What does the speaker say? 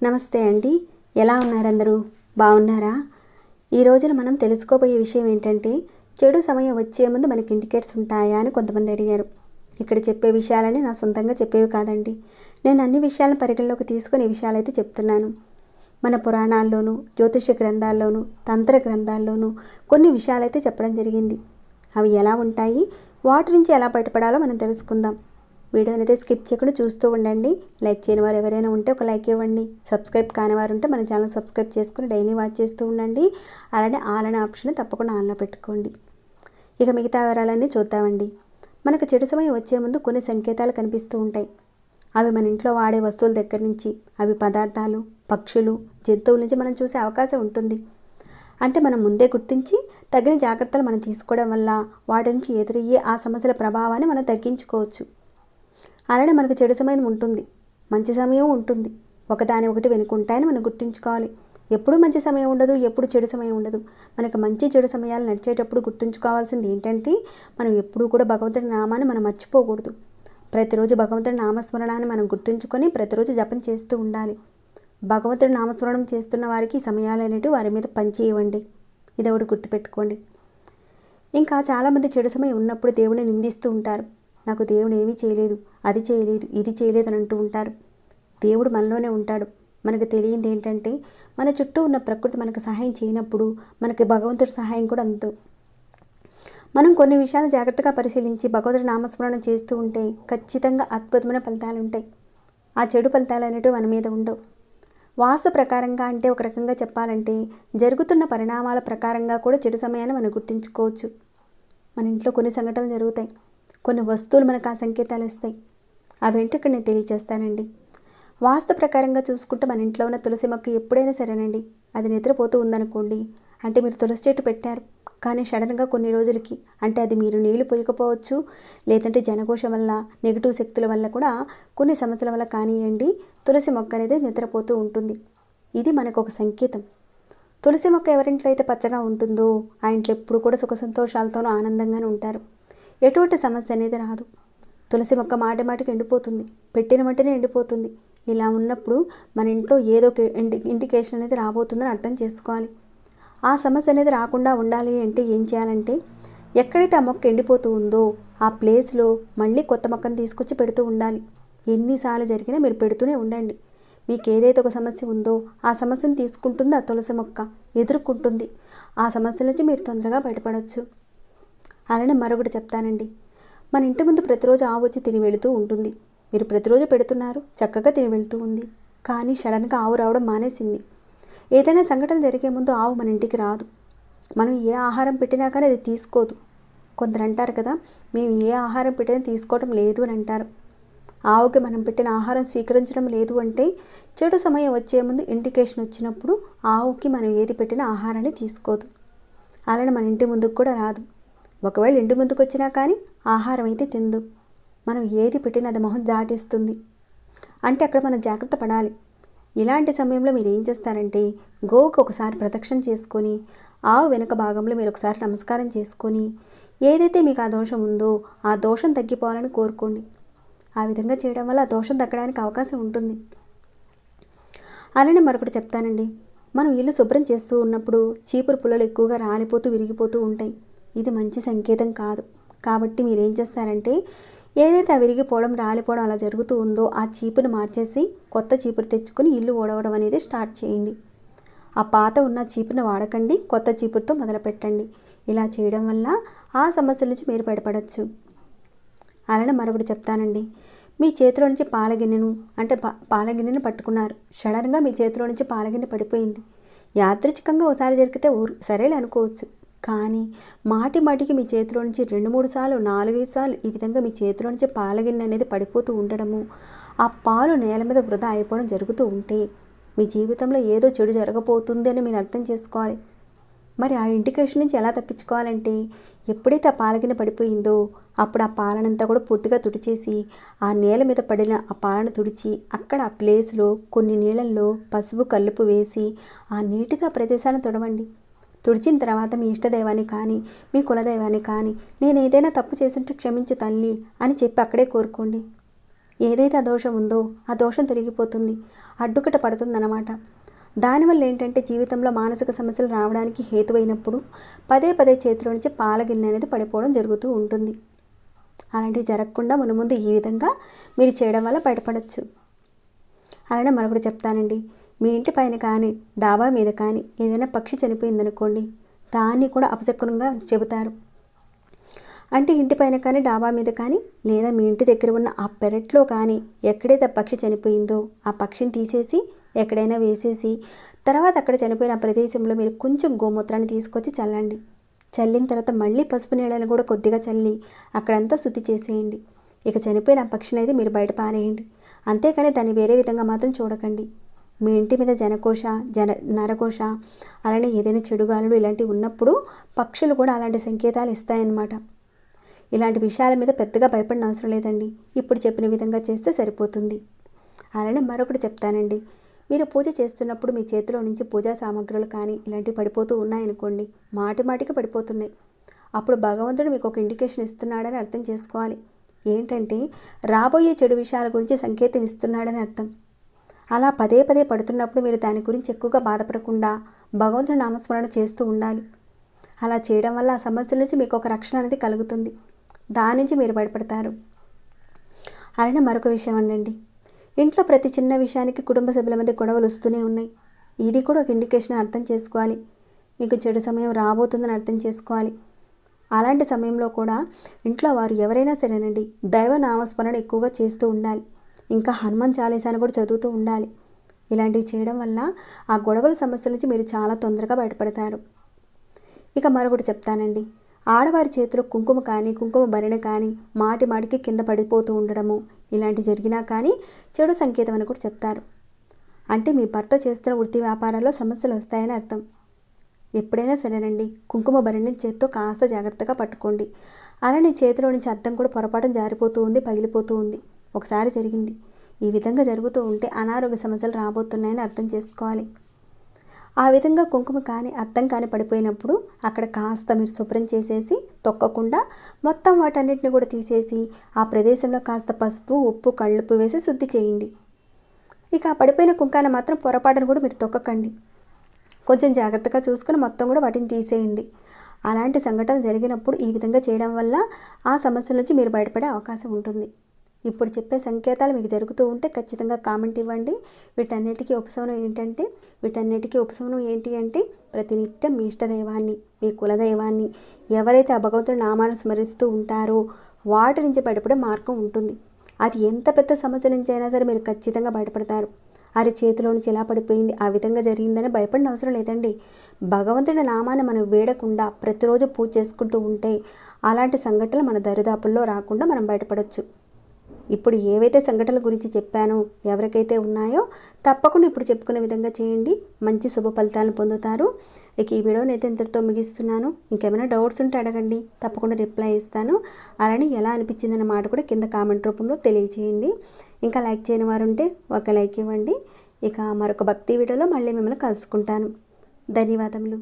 నమస్తే అండి. ఎలా ఉన్నారు అందరూ? బాగున్నారా? ఈ రోజున మనం తెలుసుకోబోయే విషయం ఏంటంటే, చెడు సమయం వచ్చే ముందు మనకి ఇండికేటర్స్ ఉంటాయా అని కొంతమంది అడిగారు. ఇక్కడ చెప్పే విషయాలని నా సొంతంగా చెప్పేవి కాదండి. నేను అన్ని విషయాలను పరిగణలోకి తీసుకొని ఈ విషయాలైతే చెప్తున్నాను. మన పురాణాల్లోనూ, జ్యోతిష గ్రంథాల్లోనూ, తంత్ర గ్రంథాల్లోనూ కొన్ని విషయాలైతే చెప్పడం జరిగింది. అవి ఎలా ఉంటాయి, వాటి నుంచి ఎలా బయటపడాలో మనం తెలుసుకుందాం. వీడియోని అయితే స్కిప్ చేయకుండా చూస్తూ ఉండండి. లైక్ చేయని వారు ఎవరైనా ఉంటే ఒక లైక్ ఇవ్వండి. సబ్స్క్రైబ్ కాని వారు ఉంటే మన ఛానల్ సబ్స్క్రైబ్ చేసుకుని డైలీ వాచ్ చేస్తూ ఉండండి. అలానే ఆల్ అనే ఆప్షన్ తప్పకుండా ఆన్లో పెట్టుకోండి. ఇక మిగతా వివరాలన్నీ చూద్దామండి. మనకు చెడు సమయం వచ్చే ముందు కొన్ని సంకేతాలు కనిపిస్తూ ఉంటాయి. అవి మన ఇంట్లో వాడే వస్తువుల దగ్గర నుంచి, అవి పదార్థాలు, పక్షులు, జంతువుల నుంచి మనం చూసే అవకాశం ఉంటుంది. అంటే మనం ముందే గుర్తించి తగిన జాగ్రత్తలు మనం తీసుకోవడం వల్ల వాటి నుంచి ఎదురయ్యే ఆ సమస్యల ప్రభావాన్ని మనం తగ్గించుకోవచ్చు. అలానే మనకు చెడు సమయం ఉంటుంది, మంచి సమయం ఉంటుంది. ఒకదాని ఒకటి వెనుకుంటాయని మనం గుర్తుంచుకోవాలి. ఎప్పుడు మంచి సమయం ఉండదు, ఎప్పుడు చెడు సమయం ఉండదు. మనకు మంచి చెడు సమయాలు నడిచేటప్పుడు గుర్తుంచుకోవాల్సింది ఏంటంటే, మనం ఎప్పుడూ కూడా భగవంతుడి నామాన్ని మనం మర్చిపోకూడదు. ప్రతిరోజు భగవంతుడి నామస్మరణాన్ని మనం గుర్తుంచుకొని ప్రతిరోజు జపం చేస్తూ ఉండాలి. భగవంతుడి నామస్మరణం చేస్తున్న వారికి సమయాలు అనేటివి వారి మీద పనిచేయవండి. ఇది ఒకటి గుర్తుపెట్టుకోండి. ఇంకా చాలామంది చెడు సమయం ఉన్నప్పుడు దేవుడిని నిందిస్తూ ఉంటారు. నాకు దేవుడు ఏమీ చేయలేదు, అది చేయలేదు, ఇది చేయలేదు అని అంటూ ఉంటారు. దేవుడు మనలోనే ఉంటాడు. మనకు తెలియంది ఏంటంటే, మన చుట్టూ ఉన్న ప్రకృతి మనకు సహాయం చేయనప్పుడు మనకి భగవంతుడి సహాయం కూడా అంతే. మనం కొన్ని విషయాలు జాగ్రత్తగా పరిశీలించి భగవంతుడి నామస్మరణ చేస్తూ ఉంటే ఖచ్చితంగా అద్భుతమైన ఫలితాలు ఉంటాయి. ఆ చెడు ఫలితాలు అనేటివి మన మీద ఉండవు. వాస్తు ప్రకారంగా అంటే ఒక రకంగా చెప్పాలంటే, జరుగుతున్న పరిణామాల ప్రకారంగా కూడా చెడు సమయాన్ని మనం గుర్తుంచుకోవచ్చు. మన ఇంట్లో కొన్ని సంఘటనలు జరుగుతాయి, కొన్ని వస్తువులు మనకు ఆ సంకేతాలు ఇస్తాయి. అవేంటో ఇక్కడ నేను తెలియచేస్తానండి. వాస్తు ప్రకారంగా చూసుకుంటే మన ఇంట్లో ఉన్న తులసి మొక్క ఎప్పుడైనా సరేనండి, అది నిద్రపోతూ ఉందనుకోండి, అంటే మీరు తులసి చెట్టు పెట్టారు కానీ సడన్గా కొన్ని రోజులకి, అంటే అది మీరు నీళ్లు పోయకపోవచ్చు, లేదంటే జనకోశం వల్ల, నెగిటివ్ శక్తుల వల్ల కూడా కొన్ని సమస్యల వల్ల కానివ్వండి, తులసి మొక్క అనేది నిద్రపోతూ ఉంటుంది. ఇది మనకు ఒక సంకేతం. తులసి మొక్క ఎవరింట్లో అయితే పచ్చగా ఉంటుందో ఆ ఇంట్లో ఎప్పుడు కూడా సుఖ సంతోషాలతోనూ ఆనందంగానే ఉంటారు. ఎటువంటి సమస్య అనేది రాదు. తులసి మొక్క మాటికి ఎండిపోతుంది, పెట్టిన వెంటనే ఎండిపోతుంది. ఇలా ఉన్నప్పుడు మన ఇంట్లో ఏదో ఒక ఇండికేషన్ అనేది రాబోతుందని అర్థం చేసుకోవాలి. ఆ సమస్య అనేది రాకుండా ఉండాలి అంటే ఏం చేయాలంటే, ఎక్కడైతే ఆ మొక్క ఎండిపోతూ ఉందో ఆ ప్లేస్లో మళ్ళీ కొత్త మొక్కను తీసుకొచ్చి పెడుతూ ఉండాలి. ఎన్నిసార్లు జరిగినా మీరు పెడుతూనే ఉండండి. మీకు ఏదైతే ఒక సమస్య ఉందో ఆ సమస్యను తీసుకుంటుంది ఆ తులసి మొక్క, ఎదుర్కొంటుంది. ఆ సమస్య నుంచి మీరు తొందరగా బయటపడవచ్చు. అలానే మరొకటి చెప్తానండి. మన ఇంటి ముందు ప్రతిరోజు ఆవు వచ్చి తిని వెళుతూ ఉంటుంది. మీరు ప్రతిరోజు పెడుతున్నారు, చక్కగా తిని వెళుతూ ఉంది. కానీ సడన్గా ఆవు రావడం మానేసింది. ఏదైనా సంఘటన జరిగే ముందు ఆవు మన ఇంటికి రాదు. మనం ఏ ఆహారం పెట్టినా కానీ అది తీసుకోదు. కొందరు అంటారు కదా, మేము ఏ ఆహారం పెట్టినా తీసుకోవడం లేదు అని అంటారు. ఆవుకి మనం పెట్టిన ఆహారం స్వీకరించడం లేదు అంటే, చెడు సమయం వచ్చే ముందు ఇండికేషన్ వచ్చినప్పుడు ఆవుకి మనం ఏది పెట్టినా ఆహారాన్ని తీసుకోదు. అలానే మన ఇంటి ముందుకు కూడా రాదు. ఒకవేళ ఇంటి ముందుకు వచ్చినా కానీ ఆహారం అయితే తిందు. మనం ఏది పెట్టినా అది మొహం దాటేస్తుంది. అంటే అక్కడ మనం జాగ్రత్త పడాలి. ఇలాంటి సమయంలో మీరు ఏం చేస్తారంటే, గోవుకి ఒకసారి ప్రదక్షిణ చేసుకొని, ఆవు వెనుక భాగంలో మీరు ఒకసారి నమస్కారం చేసుకొని, ఏదైతే మీకు ఆ దోషం ఉందో ఆ దోషం తగ్గిపోవాలని కోరుకోండి. ఆ విధంగా చేయడం వల్ల ఆ దోషం తగ్గడానికి అవకాశం ఉంటుంది. అలానే మరొకటి చెప్తానండి. మనం ఇల్లు శుభ్రం చేస్తూ ఉన్నప్పుడు చీపురు పుల్లలు ఎక్కువగా రాలిపోతూ విరిగిపోతూ ఉంటాయి. ఇది మంచి సంకేతం కాదు. కాబట్టి మీరు ఏం చేస్తారంటే, ఏదైతే ఆ విరిగిపోవడం, రాలిపోవడం అలా జరుగుతూ ఉందో ఆ చీపుని మార్చేసి కొత్త చీపురు తెచ్చుకొని ఇల్లు ఊడవడం అనేది స్టార్ట్ చేయండి. ఆ పాత ఉన్న చీపుని వాడకండి, కొత్త చీపురుతో మొదలుపెట్టండి. ఇలా చేయడం వల్ల ఆ సమస్యల నుంచి మీరు బయటపడవచ్చు. అలానే మరొకటి చెప్తానండి. మీ చేతిలో నుంచి పాలగిన్నెను పట్టుకున్నారు. సడన్గా మీ చేతిలో నుంచి పాలగిన్నె పడిపోయింది. యాదృచ్ఛికంగా ఒకసారి జరిగితే సరేలే అనుకోవచ్చు. కానీ మాటికి మీ చేతిలో నుంచి 2-3 సార్లు, 4-5 సార్లు ఈ విధంగా మీ చేతిలో నుంచి పాలగిన్నె అనేది పడిపోతూ ఉండడము, ఆ పాలు నేల మీద వృధా అయిపోవడం జరుగుతూ ఉంటే మీ జీవితంలో ఏదో చెడు జరగబోతుంది అని మీరు అర్థం చేసుకోవాలి. మరి ఆ ఇండికేషన్ నుంచి ఎలా తప్పించుకోవాలంటే, ఎప్పుడైతే ఆ పాలగిన్నె పడిపోయిందో అప్పుడు ఆ పాలనంతా కూడా పూర్తిగా తుడిచేసి, ఆ నేల మీద పడిన ఆ పాలను తుడిచి, అక్కడ ఆ ప్లేస్లో కొన్ని నీళ్ళల్లో పసుపు కల్లుపు వేసి ఆ నీటితో ఆ ప్రదేశాన్ని తుడవండి. తుడిచిన తర్వాత మీ ఇష్టదైవాన్ని కానీ, మీ కులదైవాన్ని కానీ, నేను ఏదైనా తప్పు చేస్తుంటే క్షమించు తల్లి అని చెప్పి అక్కడే కోరుకోండి. ఏదైతే ఆ దోషం ఉందో ఆ దోషం తొలగిపోతుంది, అడ్డుకట పడుతుందన్నమాట. దానివల్ల ఏంటంటే జీవితంలో మానసిక సమస్యలు రావడానికి హేతువైనప్పుడు పదే పదే చేతిలో నుంచి పాల గిన్నె అనేది పడిపోవడం జరుగుతూ ఉంటుంది. అలాంటివి జరగకుండా మునుముందు ఈ విధంగా మీరు చేయడం వల్ల బయటపడవచ్చు. అలానే మరొకటి చెప్తానండి. మీ ఇంటి పైన కానీ డాబా మీద కానీ ఏదైనా పక్షి చనిపోయిందనుకోండి, దాన్ని కూడా అపశకునంగా చెబుతారు. అంటే ఇంటి పైన కానీ డాబా మీద కానీ లేదా మీ ఇంటి దగ్గర ఉన్న ఆ పెరట్లో కానీ ఎక్కడైతే పక్షి చనిపోయిందో ఆ పక్షిని తీసేసి ఎక్కడైనా వేసేసి తర్వాత అక్కడ చనిపోయిన ప్రదేశంలో మీరు కొంచెం గోమూత్రాన్ని తీసుకొచ్చి చల్లండి. చల్లిన తర్వాత మళ్ళీ పసుపు నీళ్ళని కూడా కొద్దిగా చల్లి అక్కడంతా శుద్ధి చేసేయండి. ఇక చనిపోయిన పక్షిని అయితే మీరు బయట పారేయండి. అంతేకాని దాన్ని వేరే విధంగా మాత్రం చూడకండి. మీ ఇంటి మీద నరకోశ అలానే ఏదైనా చెడుగాలులు ఇలాంటివి ఉన్నప్పుడు పక్షులు కూడా అలాంటి సంకేతాలు ఇస్తాయన్నమాట. ఇలాంటి విషయాల మీద పెద్దగా భయపడిన అవసరం లేదండి. ఇప్పుడు చెప్పిన విధంగా చేస్తే సరిపోతుంది. అలానే మరొకటి చెప్తానండి. మీరు పూజ చేస్తున్నప్పుడు మీ చేతిలో నుంచి పూజా సామాగ్రులు కానీ ఇలాంటివి పడిపోతూ ఉన్నాయనుకోండి, మాటికి పడిపోతున్నాయి. అప్పుడు భగవంతుడు మీకు ఒక ఇండికేషన్ ఇస్తున్నాడని అర్థం చేసుకోవాలి. ఏంటంటే రాబోయే చెడు విషయాల గురించి సంకేతం ఇస్తున్నాడని అర్థం. అలా పదే పదే పడుతున్నప్పుడు మీరు దాని గురించి ఎక్కువగా బాధపడకుండా భగవంతుడి నామస్మరణ చేస్తూ ఉండాలి. అలా చేయడం వల్ల ఆ సమస్యల నుంచి మీకు ఒక రక్షణ అనేది కలుగుతుంది. దాని నుంచి మీరు బయటపడతారు. అలానే మరొక విషయం అండి. ఇంట్లో ప్రతి చిన్న విషయానికి కుటుంబ సభ్యుల మధ్య గొడవలు వస్తూనే ఉన్నాయి. ఇది కూడా ఒక ఇండికేషన్ అర్థం చేసుకోవాలి. మీకు చెడు సమయం రాబోతుందని అర్థం చేసుకోవాలి. అలాంటి సమయంలో కూడా ఇంట్లో వారు ఎవరైనా సరేనండి దైవ నామస్మరణ ఎక్కువగా చేస్తూ ఉండాలి. ఇంకా హనుమాన్ చాలీసాను కూడా చదువుతూ ఉండాలి. ఇలాంటివి చేయడం వల్ల ఆ గొడవల సమస్యల నుంచి మీరు చాలా తొందరగా బయటపడతారు. ఇక మరొకటి చెప్తానండి. ఆడవారి చేతిలో కుంకుమ కానీ కుంకుమ భరిణ కానీ మాటికి కింద పడిపోతూ ఉండడము ఇలాంటివి జరిగినా కానీ చెడు సంకేతం అని కూడా చెప్తారు. అంటే మీ భర్త చేస్తున్న వృత్తి వ్యాపారాల్లో సమస్యలు వస్తాయని అర్థం. ఎప్పుడైనా సరేనండి కుంకుమ భరిణని చేత్తో కాస్త జాగ్రత్తగా పట్టుకోండి. అలానే చేతిలో నుంచి అద్దం కూడా పొరపాటున జారిపోతూ ఉంది, పగిలిపోతూ ఉంది. ఒకసారి జరిగింది. ఈ విధంగా జరుగుతూ ఉంటే అనారోగ్య సమస్యలు రాబోతున్నాయని అర్థం చేసుకోవాలి. ఆ విధంగా కుంకుమ కానీ అద్దం కానీ పడిపోయినప్పుడు అక్కడ కాస్త మీరు శుభ్రం చేసేసి తొక్కకుండా మొత్తం వాటన్నిటిని కూడా తీసేసి ఆ ప్రదేశంలో కాస్త పసుపు, ఉప్పు, కళ్ళుప్పు వేసి శుద్ధి చేయండి. ఇక ఆ పడిపోయిన కుంకాన్ని మాత్రం పొరపాటును కూడా మీరు తొక్కకండి. కొంచెం జాగ్రత్తగా చూసుకుని మొత్తం కూడా వాటిని తీసేయండి. అలాంటి సంఘటనలు జరిగినప్పుడు ఈ విధంగా చేయడం వల్ల ఆ సమస్యల నుంచి మీరు బయటపడే అవకాశం ఉంటుంది. ఇప్పుడు చెప్పే సంకేతాలు మీకు జరుగుతూ ఉంటే ఖచ్చితంగా కామెంట్ ఇవ్వండి. వీటన్నిటికీ ఉపశమనం ఏంటి అంటే ప్రతినిత్యం మీ ఇష్టదైవాన్ని, మీ కులదైవాన్ని ఎవరైతే ఆ భగవంతుడి నామాన్ని స్మరిస్తూ ఉంటారో వాటి నుంచి బయటపడే మార్గం ఉంటుంది. అది ఎంత పెద్ద సమస్య నుంచి అయినా సరే మీరు ఖచ్చితంగా బయటపడతారు. అది చేతిలో నుంచి ఎలా పడిపోయింది, ఆ విధంగా జరిగిందని భయపడిన అవసరం లేదండి. భగవంతుడి నామాన్ని మనం వేడకుండా ప్రతిరోజు పూజ చేసుకుంటూ ఉంటే అలాంటి సంఘటనలు మన దరిదాపుల్లో రాకుండా మనం బయటపడవచ్చు. ఇప్పుడు ఏవైతే సంఘటనల గురించి చెప్పానో ఎవరికైతే ఉన్నాయో తప్పకుండా ఇప్పుడు చెప్పుకునే విధంగా చేయండి. మంచి శుభ ఫలితాలను పొందుతారు. ఇక ఈ వీడియోని అయితే ఇంతటితో ముగిస్తున్నాను. ఇంకేమైనా డౌట్స్ ఉంటే అడగండి, తప్పకుండా రిప్లై ఇస్తాను. అలానే ఎలా అనిపించిందన్న మాట కూడా కింద కామెంట్ రూపంలో తెలియజేయండి. ఇంకా లైక్ చేయని వారు ఉంటే ఒక లైక్ ఇవ్వండి. ఇక మరొక భక్తి వీడియోలో మళ్ళీ మిమ్మల్ని కలుసుకుంటాను. ధన్యవాదములు.